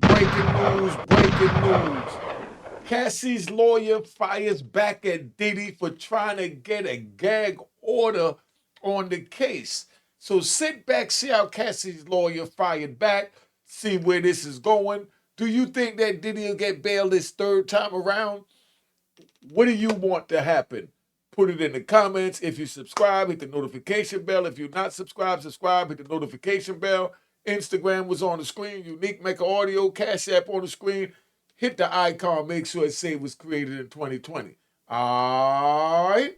breaking news. Cassie's lawyer fires back at Diddy for trying to get a gag order on the case. So sit back, see how Cassie's lawyer fired back, see where this is going. Do you think that Diddy will get bailed this third time around? What do you want to happen? Put it in the comments. If you subscribe, hit the notification bell. If you're not subscribed, subscribe, hit the notification bell. Instagram was on the screen. Unique Mecca Audio, Cash App on the screen. Hit the icon. Make sure it say it was created in 2020. All right.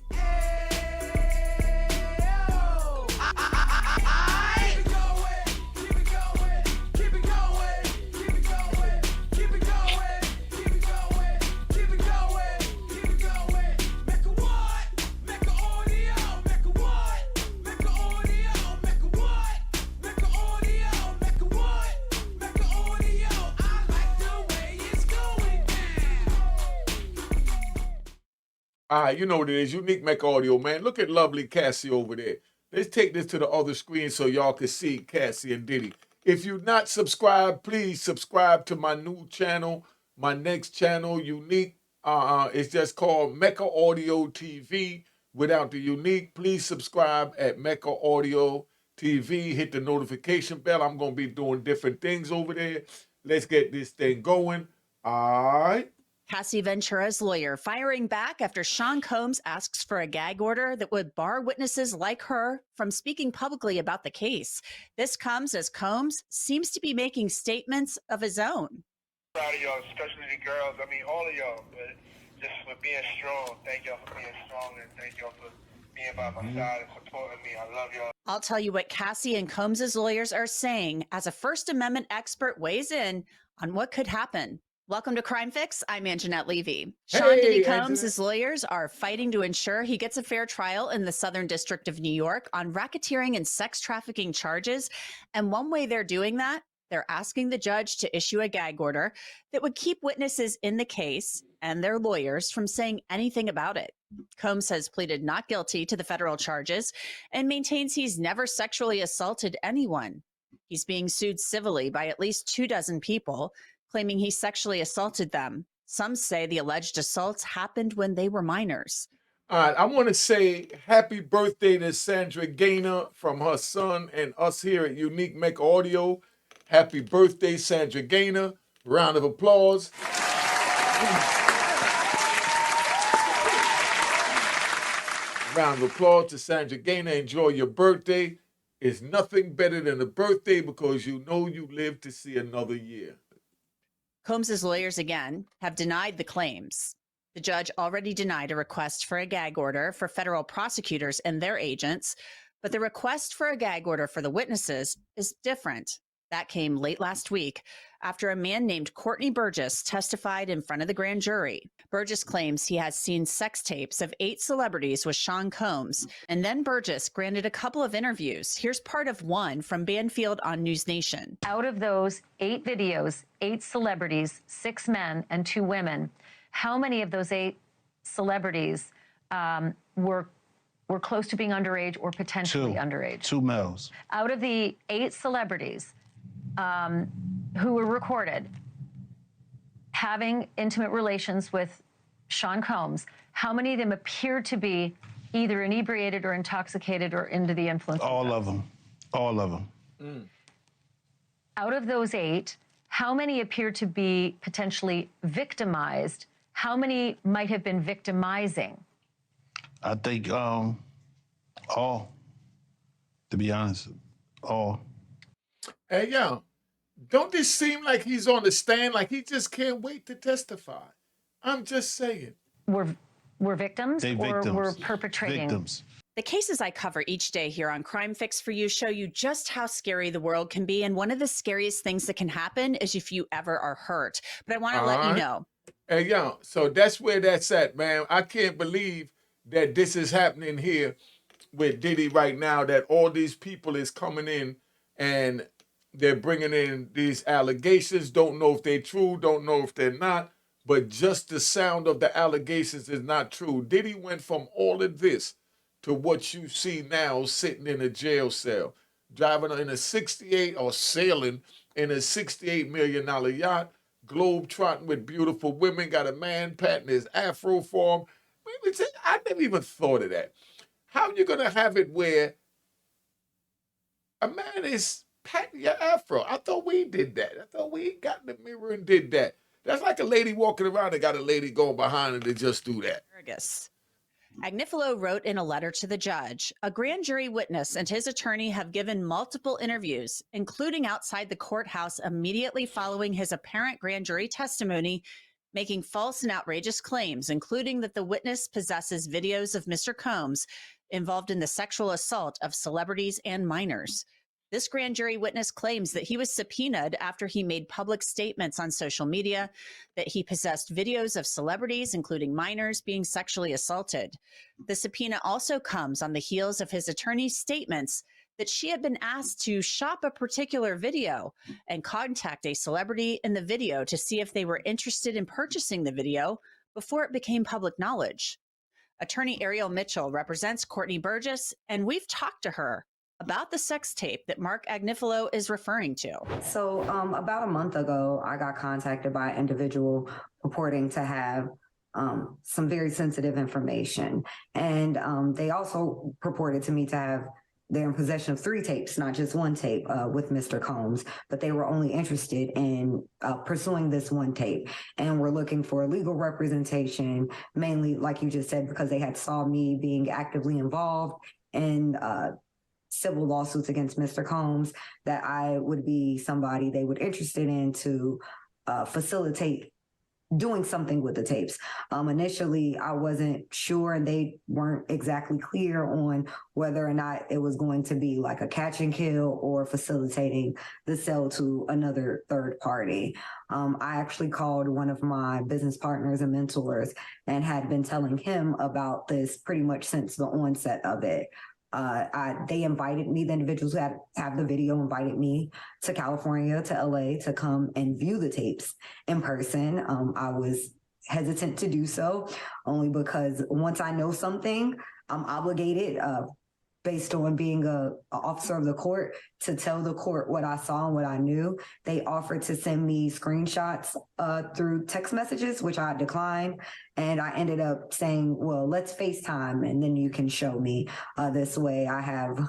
All right, you know what it is. Unique Mecca Audio, man. Look at lovely Cassie over there. Let's take this to the other screen so y'all can see Cassie and Diddy. If you're not subscribed, please subscribe to my new channel, my next channel, Unique. It's just called Mecca Audio TV without the Unique. Please subscribe at Mecca Audio TV. Hit the notification bell. I'm going to be doing different things over there. Let's get this thing going. All right. Cassie Ventura's lawyer firing back after Sean Combs asks for a gag order that would bar witnesses like her from speaking publicly about the case. This comes as Combs seems to be making statements of his own. Proud of y'all, especially the girls. I mean, all of y'all, but just for being strong. Thank y'all for being strong, and thank y'all for being by my side and supporting me. I love y'all. I'll tell you what Cassie and Combs' lawyers are saying as a First Amendment expert weighs in on what could happen. Welcome to Crime Fix. I'm Anjanette Levy. Sean Diddy Combs' lawyers are fighting to ensure he gets a fair trial in the Southern District of New York on racketeering and sex trafficking charges. And one way they're doing that, they're asking the judge to issue a gag order that would keep witnesses in the case and their lawyers from saying anything about it. Combs has pleaded not guilty to the federal charges and maintains he's never sexually assaulted anyone. He's being sued civilly by at least 24 people, claiming he sexually assaulted them. Some say the alleged assaults happened when they were minors. All right, I want to say happy birthday to Sandra Gaynor from her son and us here at Unique Mecca Audio. Happy birthday, Sandra Gaynor. Round of applause. Round of applause to Sandra Gaynor. Enjoy your birthday. It's nothing better than a birthday because you know you live to see another year. Combs' lawyers, again, have denied the claims. The judge already denied a request for a gag order for federal prosecutors and their agents, but the request for a gag order for the witnesses is different. That came late last week after a man named Courtney Burgess testified in front of the grand jury. Burgess claims he has seen sex tapes of 8 celebrities with Sean Combs, and then Burgess granted a couple of interviews. Here's part of one from Banfield on News Nation. Out of those 8 videos, 8 celebrities, 6 men and 2 women, how many of those 8 celebrities were close to being underage or potentially underage? 2 males. Out of the 8 celebrities who were recorded having intimate relations with Sean Combs, how many of them appeared to be either inebriated or intoxicated or under the influence? All of them. All of them. Out of those 8, how many appeared to be potentially victimized? How many might have been victimizing? I think all, to be honest, all. Hey, yo, don't this seem like he's on the stand, like he just can't wait to testify? I'm just saying. Were victims They or victims. were perpetrating? Victims. The cases I cover each day here on Crime Fix for You show you just how scary the world can be. And one of the scariest things that can happen is if you ever are hurt. But I want to let you know. Hey, yo, so that's where that's at, man. I can't believe that this is happening here with Diddy right now, that all these people is coming in and they're bringing in these allegations. Don't know if they're true, don't know if they're not. But just the sound of the allegations is not true. Diddy went from all of this to what you see now sitting in a jail cell, driving in a 68 or sailing in a $68 million yacht, globe trotting with beautiful women, got a man patting his afro for him. I never even thought of that. How you gonna have it where a man is patting your afro? I thought we did that. I thought we got in the mirror and did that. That's like a lady walking around and got a lady going behind her to just do that. Agnifilo wrote in a letter to the judge, a grand jury witness and his attorney have given multiple interviews, including outside the courthouse immediately following his apparent grand jury testimony, making false and outrageous claims, including that the witness possesses videos of Mr. Combs involved in the sexual assault of celebrities and minors. This grand jury witness claims that he was subpoenaed after he made public statements on social media that he possessed videos of celebrities, including minors, being sexually assaulted. The subpoena also comes on the heels of his attorney's statements that she had been asked to shop a particular video and contact a celebrity in the video to see if they were interested in purchasing the video before it became public knowledge. Attorney Ariel Mitchell represents Courtney Burgess, and we've talked to her about the sex tape that Mark Agnifilo is referring to. So about a month ago, I got contacted by an individual purporting to have some very sensitive information. And they also purported to me to have they're in possession of 3 tapes, not just 1 tape with Mr. Combs, but they were only interested in pursuing this 1 tape and were looking for legal representation, mainly, like you just said, because they had saw me being actively involved in civil lawsuits against Mr. Combs, that I would be somebody they would interested in to facilitate doing something with the tapes. Initially, I wasn't sure, and they weren't exactly clear on whether or not it was going to be like a catch and kill or facilitating the sale to another third party. I actually called one of my business partners and mentors and had been telling him about this pretty much since the onset of it. They invited me, the individuals who have the video invited me to California, to LA, to come and view the tapes in person. I was hesitant to do so only because once I know something, I'm obligated, based on being an officer of the court, to tell the court what I saw and what I knew. They offered to send me screenshots through text messages, which I declined. And I ended up saying, well, let's FaceTime and then you can show me. This way I have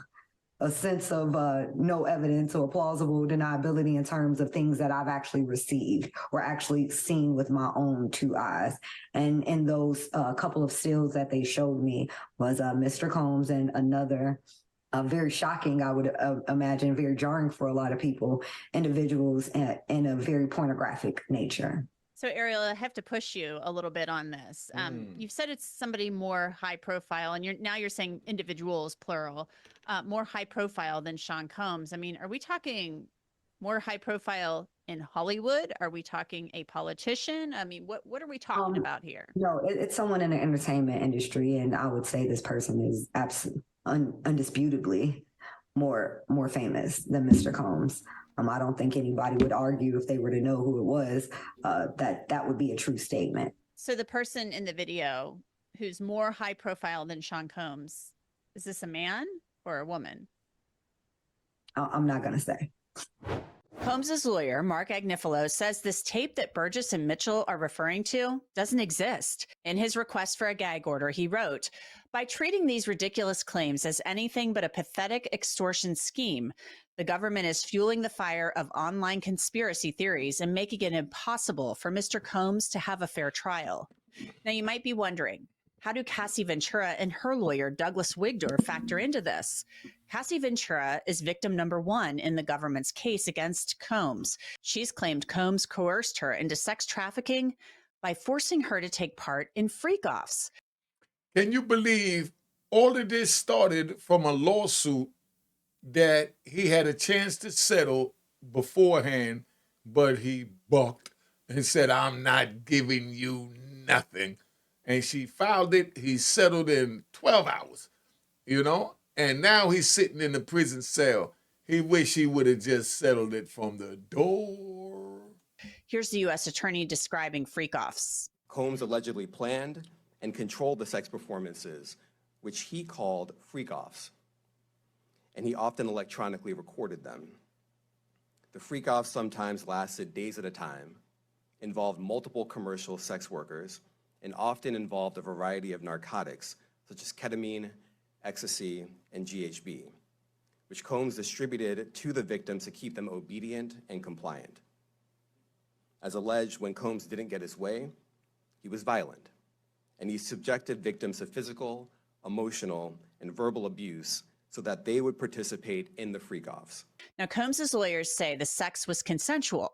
a sense of no evidence or plausible deniability in terms of things that I've actually received or actually seen with my own 2 eyes. And in those couple of stills that they showed me was Mr. Combs and another very shocking, I would imagine, very jarring for a lot of people, individuals in a very pornographic nature. So, Ariel, I have to push you a little bit on this. You've said it's somebody more high profile, and you're saying individuals, plural, more high profile than Sean Combs. I mean, are we talking more high profile in Hollywood? Are we talking a politician? I mean, what are we talking about here? No, it's someone in the entertainment industry, and I would say this person is undisputably more famous than Mr. Combs. I don't think anybody would argue if they were to know who it was, that would be a true statement. So the person in the video who's more high profile than Sean Combs, is this a man or a woman? I'm not going to say. Combs' lawyer, Mark Agnifilo, says this tape that Burgess and Mitchell are referring to doesn't exist. In his request for a gag order, he wrote, by treating these ridiculous claims as anything but a pathetic extortion scheme, the government is fueling the fire of online conspiracy theories and making it impossible for Mr. Combs to have a fair trial. Now, you might be wondering, how do Cassie Ventura and her lawyer, Douglas Wigdor, factor into this? Cassie Ventura is victim number 1 in the government's case against Combs. She's claimed Combs coerced her into sex trafficking by forcing her to take part in freak-offs. Can you believe all of this started from a lawsuit that he had a chance to settle beforehand, but he bucked and said, I'm not giving you nothing. And she filed it. He settled in 12 hours, and now he's sitting in the prison cell. He wish he would have just settled it from the door. Here's the U.S. attorney describing freak-offs. Combs allegedly planned and controlled the sex performances, which he called freak-offs, and he often electronically recorded them. The freak-offs sometimes lasted days at a time, involved multiple commercial sex workers, and often involved a variety of narcotics, such as ketamine, ecstasy, and GHB, which Combs distributed to the victims to keep them obedient and compliant. As alleged, when Combs didn't get his way, he was violent, and he subjected victims to physical, emotional, and verbal abuse so that they would participate in the freak-offs. Now, Combs's lawyers say the sex was consensual,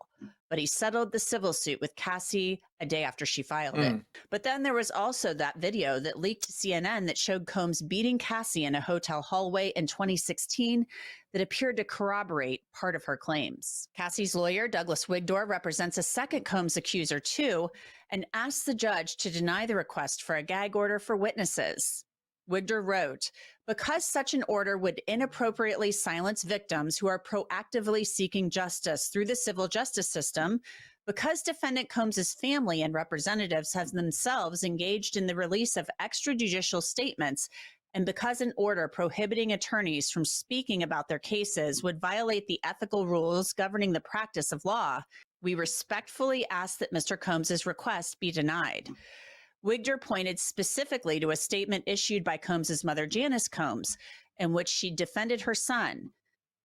but he settled the civil suit with Cassie a day after she filed it. But then there was also that video that leaked to CNN that showed Combs beating Cassie in a hotel hallway in 2016 that appeared to corroborate part of her claims. Cassie's lawyer, Douglas Wigdor, represents a second Combs accuser too, and asked the judge to deny the request for a gag order for witnesses. Wigdor wrote, because such an order would inappropriately silence victims who are proactively seeking justice through the civil justice system, because defendant Combs's family and representatives have themselves engaged in the release of extrajudicial statements, and because an order prohibiting attorneys from speaking about their cases would violate the ethical rules governing the practice of law, we respectfully ask that Mr. Combs's request be denied. Wigdor pointed specifically to a statement issued by Combs's mother, Janice Combs, in which she defended her son.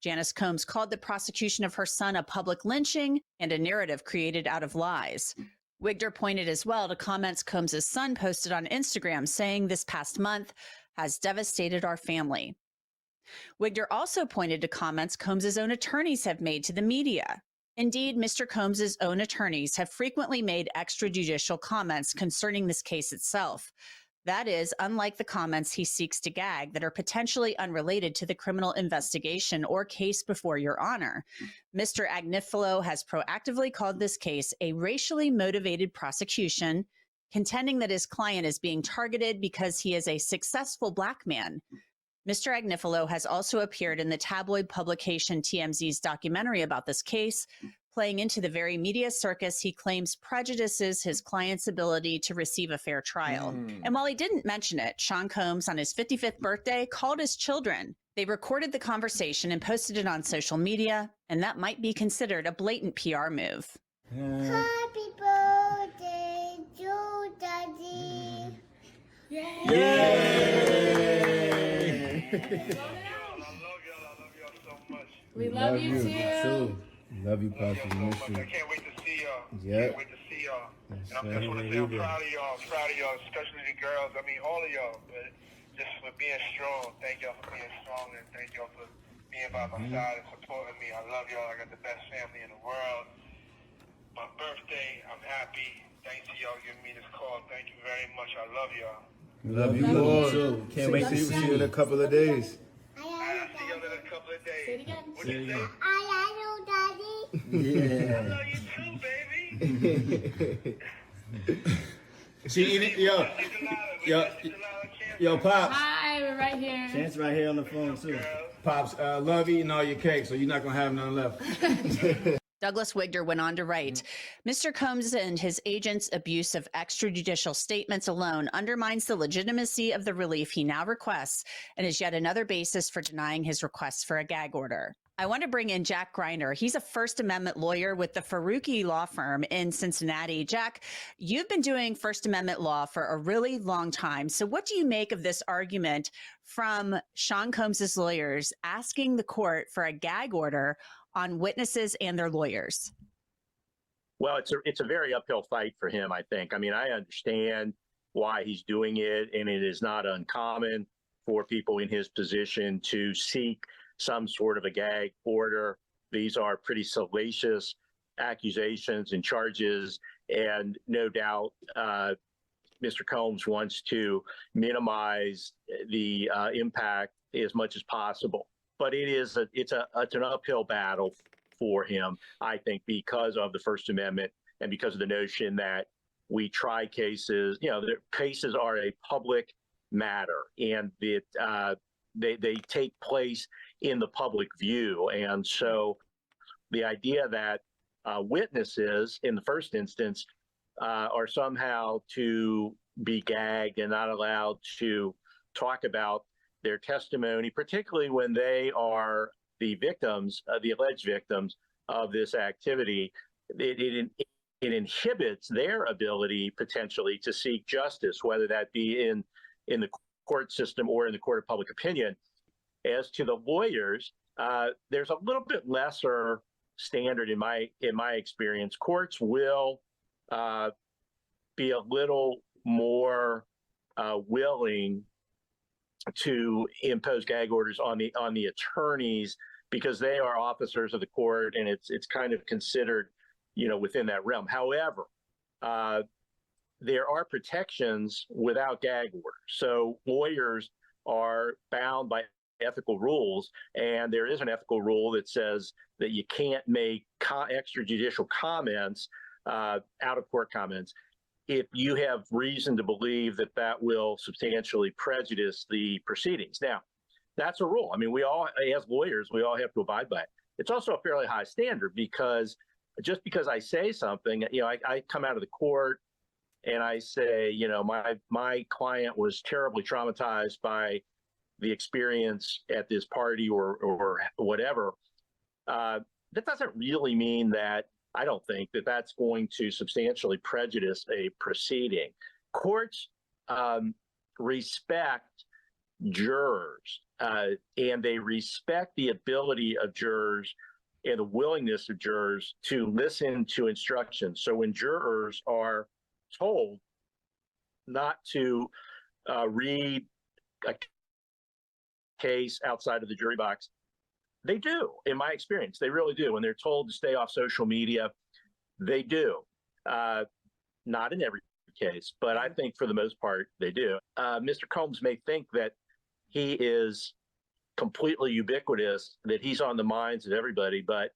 Janice Combs called the prosecution of her son a public lynching and a narrative created out of lies. Wigdor pointed as well to comments Combs's son posted on Instagram saying this past month has devastated our family. Wigdor also pointed to comments Combs's own attorneys have made to the media. Indeed, Mr. Combs's own attorneys have frequently made extrajudicial comments concerning this case itself. That is, unlike the comments he seeks to gag that are potentially unrelated to the criminal investigation or case before Your Honor. Mr. Agnifilo has proactively called this case a racially motivated prosecution, contending that his client is being targeted because he is a successful Black man. Mr. Agnifilo has also appeared in the tabloid publication TMZ's documentary about this case, playing into the very media circus he claims prejudices his client's ability to receive a fair trial. And while he didn't mention it, Sean Combs, on his 55th birthday, called his children. They recorded the conversation and posted it on social media, and that might be considered a blatant PR move. Happy birthday to Daddy. I love y'all so much. We love you too. Love you, Pops. I can't wait to see y'all. Yeah. Can't wait to see y'all. And I just want to say I'm proud of y'all, especially the girls. I mean, all of y'all, but just for being strong. Thank y'all for being strong, and thank y'all for being by my side and supporting me. I love y'all. I got the best family in the world. My birthday, I'm happy. Thanks to y'all giving me this call. Thank you very much. I love y'all. Love you more too. Can't wait to see you in a couple of days. I'll see y'all in a couple of days. Say it again. What you say? I love you, Daddy. I love you too, baby. She eating, yo, Pops. Hi, we're right here. Chance right here on the phone too. Pops, love eating all your cake, so you're not gonna have none left. Douglas Wigdor went on to write, Mr. Combs and his agent's abuse of extrajudicial statements alone undermines the legitimacy of the relief he now requests and is yet another basis for denying his request for a gag order. I want to bring in Jack Greiner. He's a First Amendment lawyer with the Faruqi law firm in Cincinnati. Jack, you've been doing First Amendment law for a really long time. So what do you make of this argument from Sean Combs's lawyers asking the court for a gag order on witnesses and their lawyers? Well, it's a very uphill fight for him, I think. I mean, I understand why he's doing it, and it is not uncommon for people in his position to seek some sort of a gag order. These are pretty salacious accusations and charges, and no doubt Mr. Combs wants to minimize the impact as much as possible. But it's an uphill battle for him, I think, because of the First Amendment and because of the notion that we try cases. You know, the cases are a public matter, and they take place in the public view. And so the idea that witnesses, in the first instance, are somehow to be gagged and not allowed to talk about their testimony, particularly when they are the victims, the alleged victims of this activity, it inhibits their ability potentially to seek justice, whether that be in the court system or in the court of public opinion. As to the lawyers, there's a little bit lesser standard in my experience. Courts will be a little more willing to impose gag orders on the attorneys because they are officers of the court, and it's kind of considered, within that realm. However, there are protections without gag orders. So lawyers are bound by ethical rules, and there is an ethical rule that says that you can't make extrajudicial comments, out-of-court comments, if you have reason to believe that that will substantially prejudice the proceedings. Now, that's a rule. I mean, we all, as lawyers, we all have to abide by it. It's also a fairly high standard because just because I say something, I come out of the court and I say, my client was terribly traumatized by the experience at this party or whatever. That doesn't really mean that I don't think that that's going to substantially prejudice a proceeding. Courts respect jurors, and they respect the ability of jurors and the willingness of jurors to listen to instructions. So when jurors are told not to read a case outside of the jury box, they do, in my experience. They really do. When they're told to stay off social media, they do. Not in every case, but I think for the most part, they do. Mr. Combs may think that he is completely ubiquitous, that he's on the minds of everybody, but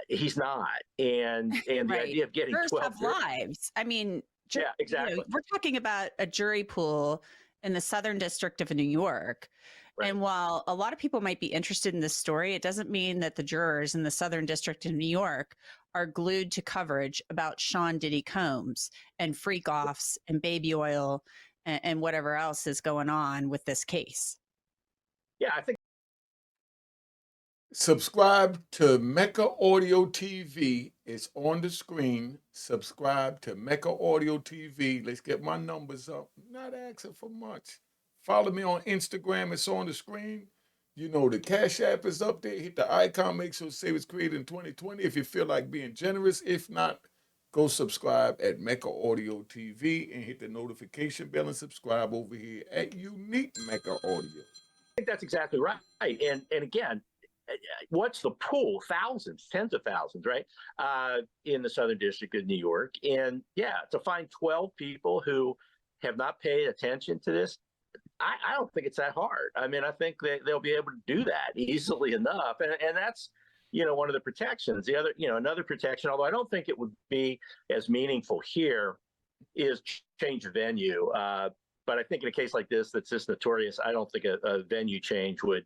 he's not. And the idea of getting jurors 12 have lives. I mean, yeah, exactly. We're talking about a jury pool in the Southern District of New York. Right. And while a lot of people might be interested in this story, it doesn't mean that the jurors in the Southern District of New York are glued to coverage about Sean Diddy Combs and freak offs and baby oil and whatever else is going on with this case. Yeah, I think. Subscribe to Mecca Audio TV. It's on the screen. Subscribe to Mecca Audio TV. Let's get my numbers up. Not asking for much. Follow me on Instagram. It's on the screen. The Cash App is up there. Hit the icon. Make sure it say it's created in 2020 if you feel like being generous. If not, go subscribe at Mecca Audio TV and hit the notification bell and subscribe over here at Unique Mecca Audio. I think that's exactly right. And again, what's the pool? Thousands, tens of thousands, right? In the Southern District of New York. And yeah, to find 12 people who have not paid attention to this, I don't think it's that hard. I mean, I think that they'll be able to do that easily enough. And that's, one of the protections. The other, another protection, although I don't think it would be as meaningful here, is change of venue. But I think in a case like this, that's this notorious, I don't think a venue change would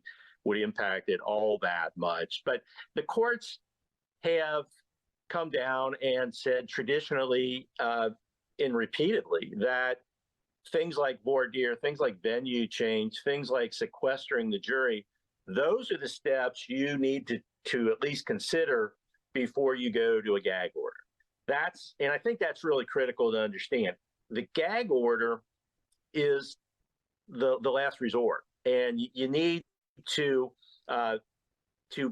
impact it all that much. But the courts have come down and said traditionally and repeatedly that things like voir dire, things like venue change, things like sequestering the jury, those are the steps you need to at least consider before you go to a gag order. And I think that's really critical to understand. The gag order is the last resort, and you need to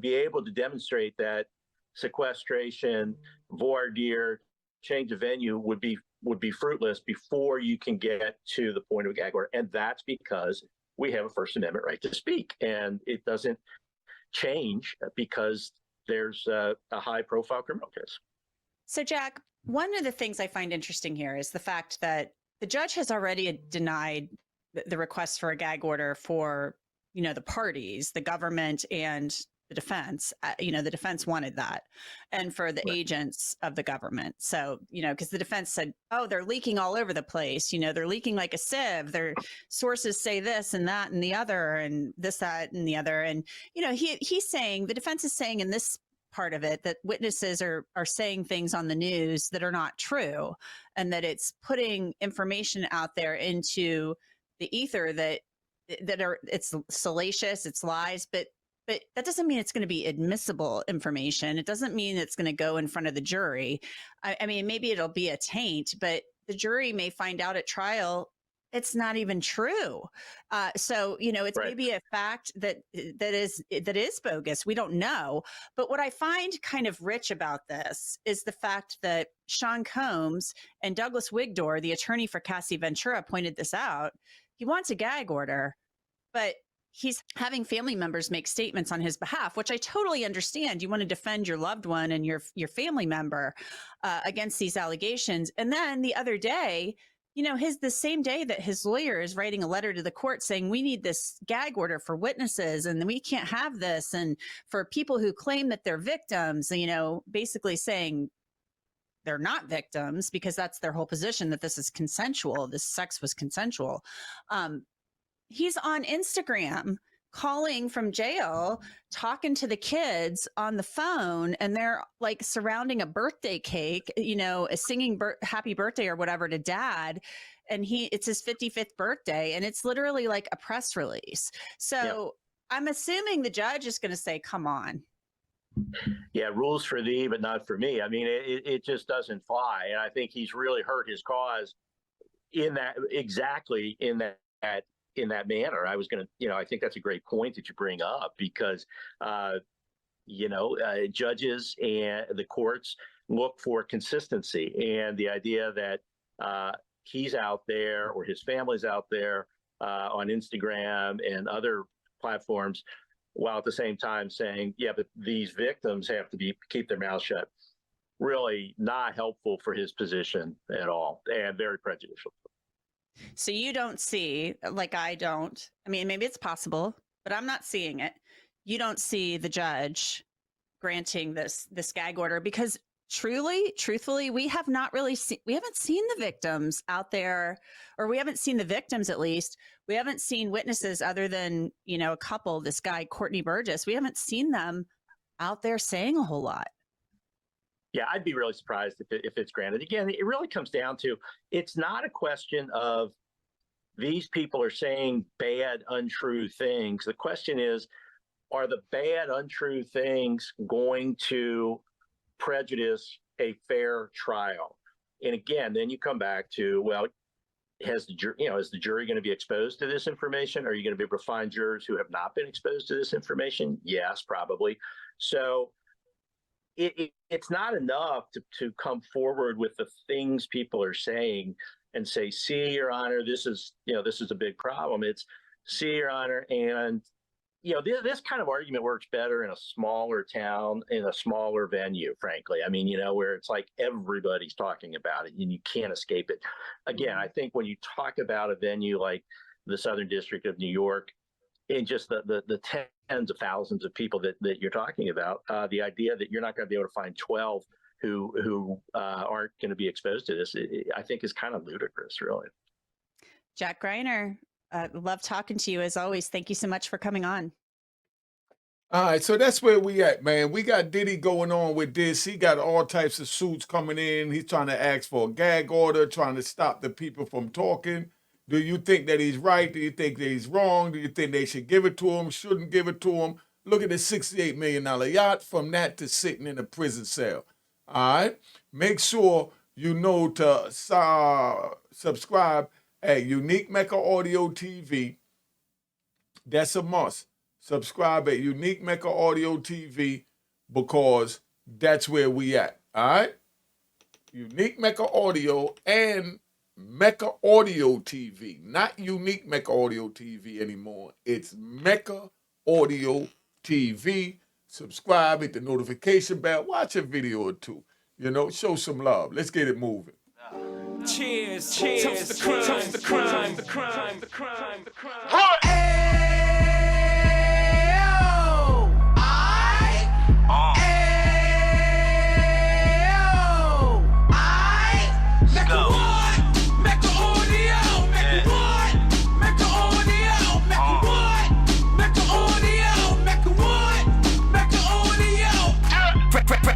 be able to demonstrate that sequestration, voir dire, change of venue would be fruitless before you can get to the point of a gag order. And that's because we have a First Amendment right to speak, and it doesn't change because there's a high-profile criminal case. So, Jack, one of the things I find interesting here is the fact that the judge has already denied the request for a gag order for, the parties, the government and the defense. The defense wanted that, and for the agents of the government. So, because the defense said, oh, they're leaking all over the place. They're leaking like a sieve. Their sources say this and that and the other and this, that and the other. And, he's saying, the defense is saying in this part of it that witnesses are saying things on the news that are not true, and that it's putting information out there into the ether that it's salacious, it's lies, but but that doesn't mean it's going to be admissible information. It doesn't mean it's going to go in front of the jury. I mean, maybe it'll be a taint, but the jury may find out at trial it's not even true. So, you know, it's maybe a fact that is bogus. We don't know. But what I find kind of rich about this is the fact that Sean Combs and Douglas Wigdor, the attorney for Cassie Ventura, pointed this out. He wants a gag order, but he's having family members make statements on his behalf, which I totally understand. You want to defend your loved one and your family member against these allegations. And then the other day, you know, the same day that his lawyer is writing a letter to the court saying we need this gag order for witnesses and we can't have this. And for people who claim that they're victims, you know, basically saying they're not victims because that's their whole position, that this is consensual. This sex was consensual. He's on Instagram calling from jail, talking to the kids on the phone, and they're like surrounding a birthday cake, you know, singing happy birthday or whatever to dad. And it's his 55th birthday, and it's literally like a press release. So I'm assuming the judge is going to say, come on. Yeah, rules for thee, but not for me. I mean, it just doesn't fly. And I think he's really hurt his cause in that manner. I was going to, you know, I think that's a great point that you bring up because, judges and the courts look for consistency, and the idea that he's out there or his family's out there on Instagram and other platforms, while at the same time saying, yeah, but these victims have to keep their mouths shut. Really not helpful for his position at all, and very prejudicial. So you don't see, like I don't, I mean, maybe it's possible, but I'm not seeing it. You don't see the judge granting this gag order because truthfully, we haven't seen the victims out there, or we haven't seen the victims, at least. We haven't seen witnesses other than, you know, a couple, this guy, Courtney Burgess. We haven't seen them out there saying a whole lot. Yeah, I'd be really surprised if it's granted. Again, it really comes down to, it's not a question of these people are saying bad, untrue things. The question is, are the bad, untrue things going to prejudice a fair trial? And again, then you come back to, well, is the jury going to be exposed to this information? Are you going to be able to find jurors who have not been exposed to this information? Yes, probably. So it's not enough to come forward with the things people are saying and say, see, Your Honor, this is a big problem. It's, see, Your Honor, and this kind of argument works better in a smaller town, in a smaller venue, frankly. I mean, where it's like everybody's talking about it and you can't escape it. Again, I think when you talk about a venue like the Southern District of New York, and just the tens of thousands of people that you're talking about, the idea that you're not going to be able to find 12 who aren't going to be exposed to this, I think is kind of ludicrous, really. Jack Greiner, love talking to you as always. Thank you so much for coming on. All right, so that's where we at, man. We got Diddy going on with this. He got all types of suits coming in. He's trying to ask for a gag order, trying to stop the people from talking. Do you think that he's right? Do you think that he's wrong? Do you think they should give it to him, shouldn't give it to him? Look at the $68 million yacht, from that to sitting in a prison cell. All right? Make sure you know to subscribe at Unique Mecca Audio TV. That's a must. Subscribe at Unique Mecca Audio TV because that's where we at. All right? Unique Mecca Audio and Mecca Audio TV, not Unique Mecca Audio TV anymore. It's Mecca Audio TV. Subscribe, hit the notification bell, watch a video or two. Show some love. Let's get it moving. Cheers, cheers, toast the crime, toast the crime, the crime, the crime, the crime.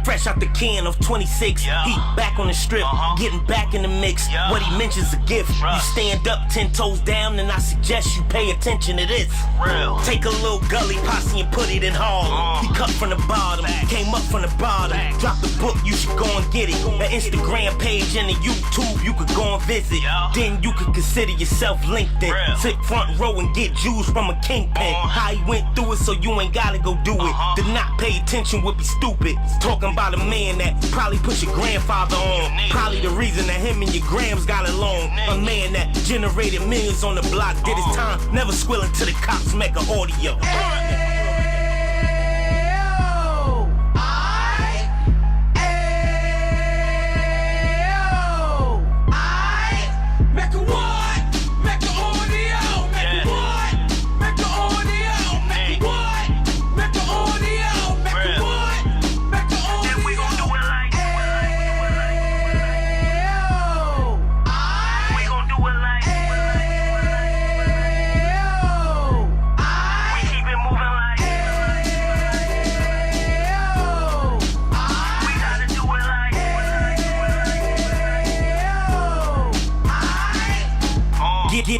Fresh out the kitchen. Jan of 26. He back on the strip, getting back in the mix. What he mentions a gift. You stand up 10 toes down, and I suggest you pay attention to this. Take a little gully posse and put it in Harlem. He cut from the bottom, came up from the bottom. Drop the book, you should go and get it. The Instagram page and the YouTube, you could go and visit. Then you could consider yourself LinkedIn. Sit front row and get Jews from a kingpin. How he went through it, so you ain't gotta go do it. To not pay attention would be stupid. Talking about a man that probably put your grandfather on. Probably the reason that him and your grams got along. A man that generated millions on the block, did his time, never squilling to the cops, Mecca audio.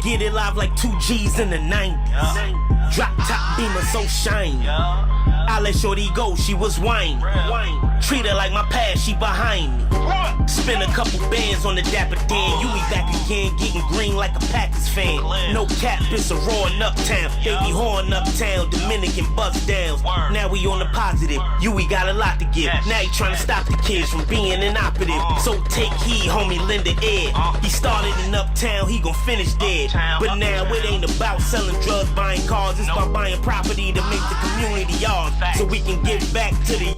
Get it live like 2 G's in the 90s. Drop top beamer so shiny. I let shorty go, she was whining. Treat her like my past, she behind me. Spend a couple bands on the Dapper Dan. You be back again, getting green like a Packers fan. No cap, it's a raw in Uptown. They be horn Uptown, Dominican bust downs. Now we on the positive, we got a lot to give. Now he trying to stop the kids from being inoperative. So take heed, homie, lend an ear. He started in Uptown, he gon' finish dead. But now it ain't about selling drugs, buying cars. It's about buying property to make the community ours. So we can give back to the